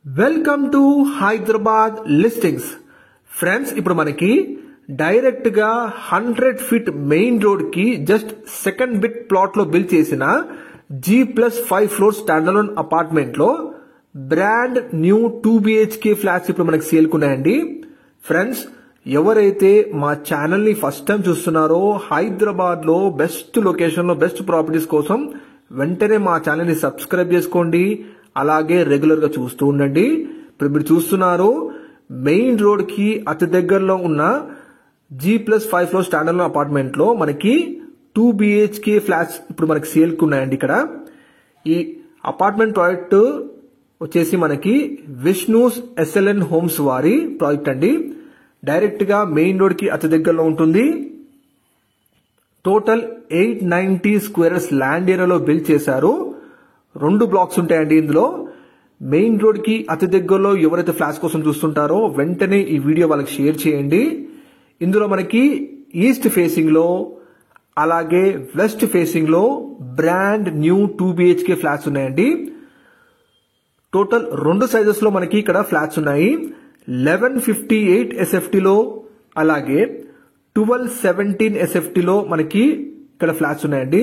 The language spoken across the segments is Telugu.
Welcome to Hyderabad listings. Friends, ఇప్పుడు మనకి డైరెక్ట్ గా 100 ఫీట్ మెయిన్ రోడ్ కి జస్ట్ సెకండ్ బిట్ ప్లాట్ లో బిల్డ్ చేసిన G+5 ఫ్లోర్ స్టాండర్లోన్ అపార్ట్మెంట్ లో బ్రాండ్ న్యూ 2 BHK ఫ్లాట్స్ ఇప్పుడు మనకి సేల్ కున్నాయండి. ఫ్రెండ్స్, ఎవరైతే మా ఛానల్ ని ఫస్ట్ టైం చూస్తున్నారో హైదరాబాద్ లో బెస్ట్ లొకేషన్ లో బెస్ట్ ప్రాపర్టీస్ కోసం వెంటనే మా ఛానల్ ని సబ్స్క్రైబ్ చేసుకోండి. అలాగే రెగ్యులర్ గా చూస్తూ ఉండండి. ఇప్పుడు మీరు చూస్తున్నారు మెయిన్ రోడ్ కి అతి దగ్గరలో ఉన్న G+5 ఫ్లోర్ స్టాండర్డ్ అపార్ట్మెంట్ లో మనకి 2 BHK ఫ్లాట్స్ ఇప్పుడు మనకి సేల్ కు ఉన్నాయండి. ఇక్కడ ఈ అపార్ట్మెంట్ ప్రాజెక్ట్ వచ్చేసి మనకి విష్ణూస్ SLN హోమ్స్ వారి ప్రాజెక్ట్ అండి. డైరెక్ట్ గా మెయిన్ రోడ్ కి అతి దగ్గరలో ఉంటుంది. టోటల్ 890 స్క్వేర్స్ ల్యాండ్ ఏరియాలో బిల్డ్ చేశారు. 2 బ్లాక్స్ ఉంటాయండి. ఇందులో మెయిన్ రోడ్ కి అతి దగ్గరలో ఎవరైతే ఫ్లాట్స్ కోసం చూస్తుంటారో వెంటనే ఈ వీడియో వాళ్ళకి షేర్ చేయండి. ఇందులో మనకి ఈస్ట్ ఫేసింగ్ లో అలాగే వెస్ట్ ఫేసింగ్ లో బ్రాండ్ న్యూ 2 BHK ఫ్లాట్స్ ఉన్నాయండి. టోటల్ 2 సైజెస్ లో మనకి ఇక్కడ ఫ్లాట్స్ ఉన్నాయి. 1158 SFT లో అలాగే 1217 SFT లో మనకి ఇక్కడ ఫ్లాట్స్ ఉన్నాయండి.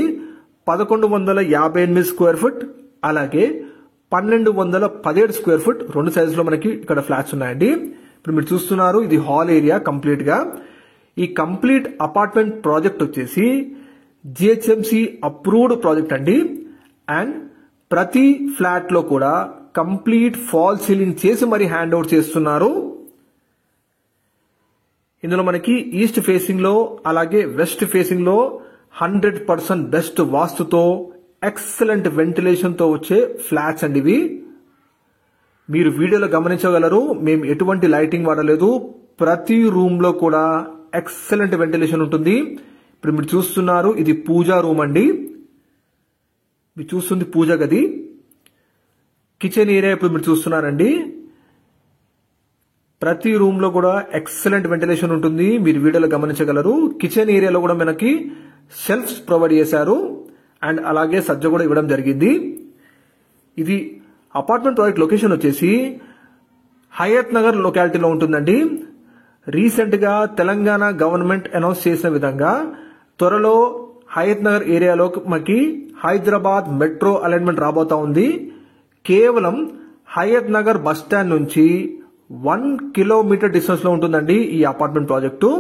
1158 స్క్వేర్ ఫుట్ అలాగే 1217 స్క్వేర్ ఫుట్ 2 సైజెస్ లో మనకి ఇక్కడ ఫ్లాట్స్ ఉన్నాయండి. ఇప్పుడు మీరు చూస్తున్నారు ఇది హాల్ ఏరియా కంప్లీట్ గా. ఈ కంప్లీట్ అపార్ట్మెంట్ ప్రాజెక్ట్ వచ్చేసి GHMC అప్రూవ్డ్ ప్రాజెక్ట్ అండి. అండ్ ప్రతి ఫ్లాట్ లో కూడా కంప్లీట్ ఫాల్ సీలింగ్ చేసి మరి హ్యాండ్ ఓవర్ చేస్తున్నారు. ఇందులో మనకి ఈస్ట్ ఫేసింగ్ లో అలాగే వెస్ట్ ఫేసింగ్ లో 100% బెస్ట్ వాస్తుతో ఎక్సలెంట్ వెంటిలేషన్ తో వచ్చే ఫ్లాట్స్ అండి ఇవి. మీరు వీడియోలో గమనించగలరు, మేము ఎటువంటి లైటింగ్ వాడలేదు. ప్రతి రూమ్ లో కూడా ఎక్సలెంట్ వెంటిలేషన్ ఉంటుంది. ఇప్పుడు మీరు చూస్తున్నారు ఇది పూజా రూమ్ అండి. మీరు చూస్తుంది పూజ గది. కిచెన్ ఏరియా ఇప్పుడు మీరు చూస్తున్నారండి. ప్రతి రూమ్ లో కూడా ఎక్సలెంట్ వెంటిలేషన్ ఉంటుంది. మీరు వీడియోలో గమనించగలరు. కిచెన్ ఏరియాలో కూడా మనకి షెల్ఫ్స్ ప్రొవైడ్ చేశారు అండ్ అలాగే సజ్జ కూడా ఇవ్వడం జరిగింది. ఇది అపార్ట్మెంట్ ప్రాజెక్ట్ లొకేషన్ వచ్చేసి హయత్ నగర్ లొకాలిటీలో ఉంటుందండి. రీసెంట్ గా తెలంగాణ గవర్నమెంట్ అనౌన్స్ చేసిన విధంగా త్వరలో హయత్ నగర్ ఏరియాలో మనకి హైదరాబాద్ మెట్రో అలైన్మెంట్ రాబోతా ఉంది. కేవలం హయత్ నగర్ బస్ స్టాండ్ నుంచి 1 కిలోమీటర్ డిస్టెన్స్ లో ఉంటుందండి ఈ apartment project.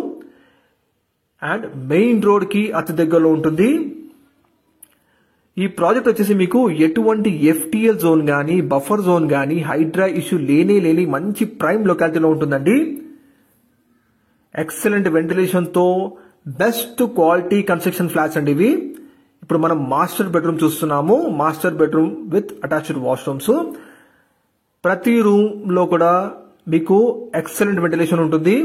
And main road కి అతి దగ్గరలో ఉంటుంది. ఈ ప్రాజెక్ట్ వచ్చేసి మీకు ఎటువంటి FTL జోన్ గానీ బఫర్ జోన్ గానీ హైడ్రా ఇష్యూ లేని మంచి ప్రైమ్ లొకాలిటీలో ఉంటుందండి. ఎక్సలెంట్ వెంటిలేషన్ తో బెస్ట్ క్వాలిటీ కన్స్ట్రక్షన్ ఫ్లాట్స్ అండి ఇవి. ఇప్పుడు మనం మాస్టర్ బెడ్రూమ్ చూస్తున్నాము. Master bedroom with attached washrooms. ప్రతి రూమ్ లో కూడా మీకు ఎక్సలెంట్ వెంటిలేషన్ ఉంటుంది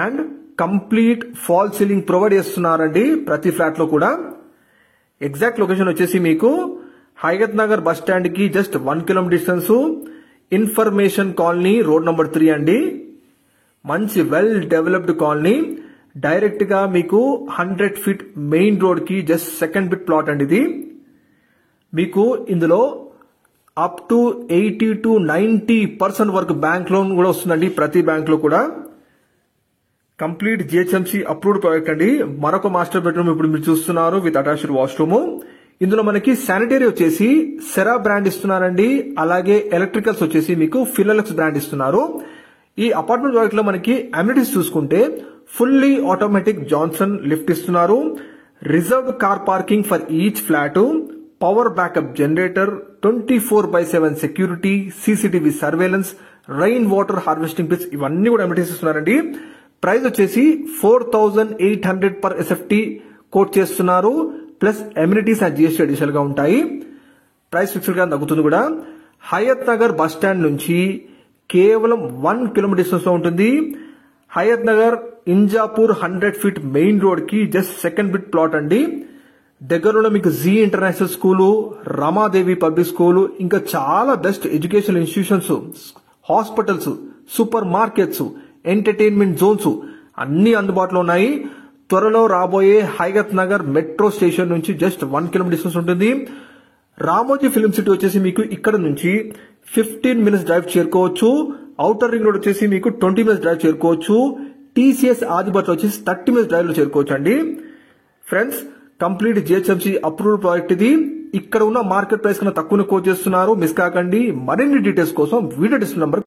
and complete fall ceiling provide చేస్తున్నారండి ప్రతి ఫ్లాట్ లో కూడా. ఎగ్జాక్ట్ లొకేషన్ వచ్చేసి మీకు హయత్ నగర్ బస్ స్టాండ్ కి just 1 kilometre distance, information colony road number 3 అండి. మంచి వెల్ డెవలప్డ్ కాలనీ. డైరెక్ట్ గా మీకు 100 ఫీట్ మెయిన్ రోడ్ కి జస్ట్ సెకండ్ బిట్ ప్లాట్ అండి ఇది. మీకు ఇందులో అప్ టు 80 to 90% వరకు బ్యాంక్ లోన్ కూడా వస్తుందండి. ప్రతి బ్యాంక్ లో కూడా కంప్లీట్ GHMC అప్రూవ్డ్ ప్రాజెక్ట్ అండి. మరొక మాస్టర్ బెడ్రూమ్ ఇప్పుడు మీరు చూస్తున్నారు విత్ అటాచ్డ్ వాష్రూమ్. ఇందులో మనకి శానిటరీ వచ్చేసి సెరా బ్రాండ్ ఇస్తున్నారండి. అలాగే ఎలక్ట్రికల్స్ వచ్చేసి మీకు ఫినోలెక్స్ బ్రాండ్ ఇస్తున్నారు. ఈ అపార్ట్మెంట్ ప్రాజెక్ట్ లో మనకి అమ్యూనిటీస్ చూసుకుంటే ఫుల్లీ ఆటోమేటిక్ జాన్సన్ లిఫ్ట్ ఇస్తున్నారు. Reserved car parking for each flat, power backup generator, 24/7 security, CCTV surveillance, rain water harvesting pits ఇవన్నీ కూడా అమ్యూనిటీస్ ఇస్తున్నారండి. ప్రైస్ వచ్చేసి 4800 per SFT కోట్ చేస్తున్నారు. Plus amenities and GST additional గా ఉంటాయి. ప్రైస్ ఫిక్స్డ్ గా తగ్గుతుంది కూడా. హయత్ నగర్ బస్ స్టాండ్ నుంచి కేవలం 1 కిలోమీటర్ డిస్టెన్స్ లో ఉంటుంది. Hayathnagar Injapur 100 feet main road కి జస్ట్ సెకండ్ బిట్ ప్లాట్ అండి. దగ్గరలో మీకు G international school, Ramadevi public school, ఇంకా చాలా best education institutions, hospitals, super markets, entertainment zones అన్ని అందుబాటులో ఉన్నాయి. త్వరలో రాబోయే హయత్ నగర్ మెట్రో స్టేషన్ నుంచి జస్ట్ 1 కిలోమీటర్ డిస్టెన్స్ ఉంటుంది. రామోజీ ఫిల్మ్ సిటీ వచ్చేసి మీకు ఇక్కడ నుంచి 15 minutes డ్రైవ్ చేరుకోవచ్చు. ఔటర్ రింగ్ రోడ్ వచ్చేసి మీకు 20 minutes డ్రైవ్ చేరుకోవచ్చు. టీసీఎస్ ఆదిబట్లో వచ్చేసి 30 minutes డ్రైవ్ లో చేరుకోవచ్చు అండి. Friends, complete GHMC approved project ఇది. ఇక్కడ ఉన్న మార్కెట్ ప్రైస్ కన్నా తక్కువ కోట్ చేస్తున్నారు. మిస్ కాకండి. మరిన్ని డీటెయిల్స్ కోసం వీడియో డిస్క్రిప్షన్ నంబర్